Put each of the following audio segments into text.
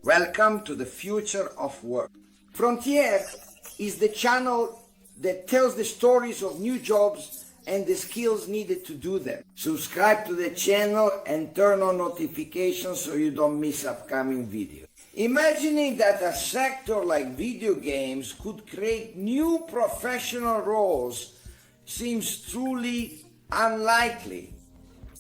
Welcome to the future of work. Frontiere is the channel that tells the stories of new jobs and the skills needed to do them. Subscribe to the channel and turn on notifications so you don't miss upcoming videos. Imagining that a sector like video games could create new professional roles seems truly unlikely.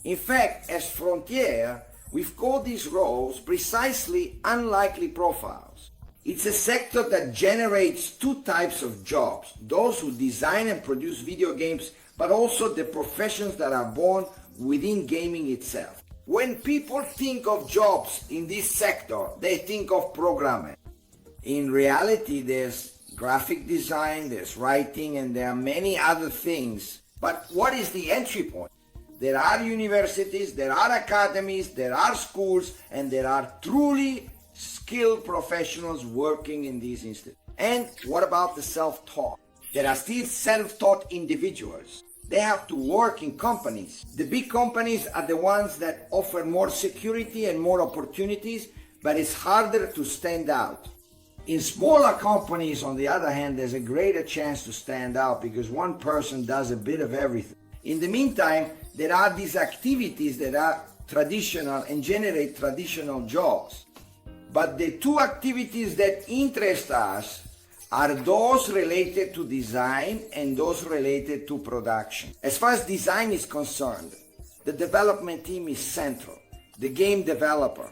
In fact, as Frontiere, we've called these roles precisely unlikely profiles. It's a sector that generates two types of jobs: those who design and produce video games, but also the professions that are born within gaming itself. When people think of jobs in this sector, they think of programming. In reality, there's graphic design, there's writing, and there are many other things. But what is the entry point? There are universities, there are academies, there are schools, and there are truly skilled professionals working in these institutes. And what about the self-taught? There are still self-taught individuals. They have to work in companies. The big companies are the ones that offer more security and more opportunities, but it's harder to stand out. In smaller companies, on the other hand, there's a greater chance to stand out because one person does a bit of everything. In the meantime, there are these activities that are traditional and generate traditional jobs. But the two activities that interest us are those related to design and those related to production. As far as design is concerned, the development team is central, the game developer.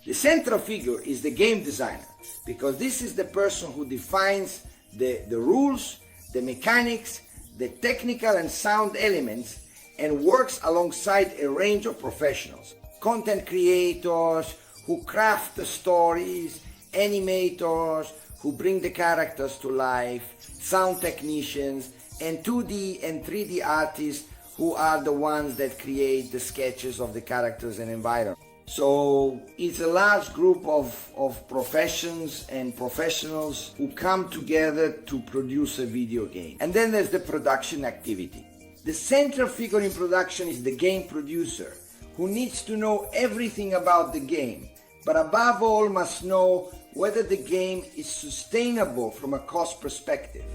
The central figure is the game designer, because this is the person who defines the rules, the mechanics, the technical and sound elements, and works alongside a range of professionals. Content creators who craft the stories, animators who bring the characters to life, sound technicians, and 2D and 3D artists who are the ones that create the sketches of the characters and environment. So it's a large group of professions and professionals who come together to produce a video game. And then there's the production activity. The central figure in production is the game producer, who needs to know everything about the game, but above all must know whether the game is sustainable from a cost perspective.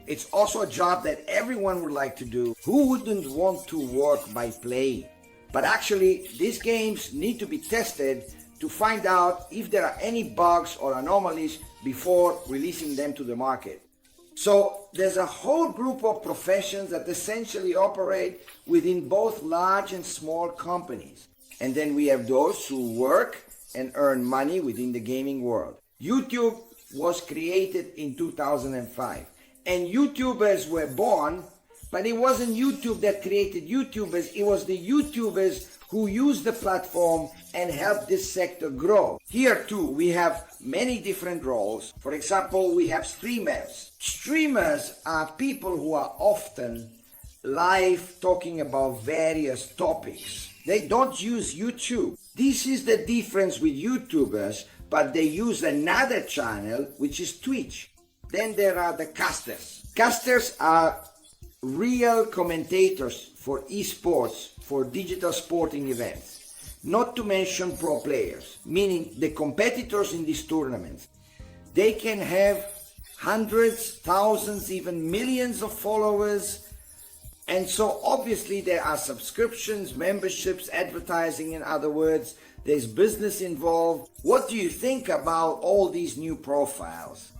It's also a job that everyone would like to do. Who wouldn't want to work by playing? But actually, these games need to be tested to find out if there are any bugs or anomalies before releasing them to the market. So there's a whole group of professions that essentially operate within both large and small companies. And then we have those who work and earn money within the gaming world. YouTube was created in 2005, and YouTubers were born, but it wasn't YouTube that created YouTubers, it was the YouTubers who used the platform and helped this sector grow. Here too, we have many different roles. For example, we have streamers. Streamers are people who are often live talking about various topics. They don't use YouTube. This is the difference with YouTubers, but they use another channel, which is Twitch. Then there are the casters. Casters are real commentators for esports, for digital sporting events, not to mention pro players, meaning the competitors in these tournaments. They can have hundreds, thousands, even millions of followers, and so obviously there are subscriptions, memberships, advertising. In other words, there's business involved. What do you think about all these new profiles?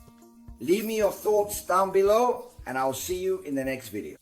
Leave me your thoughts down below, and I'll see you in the next video.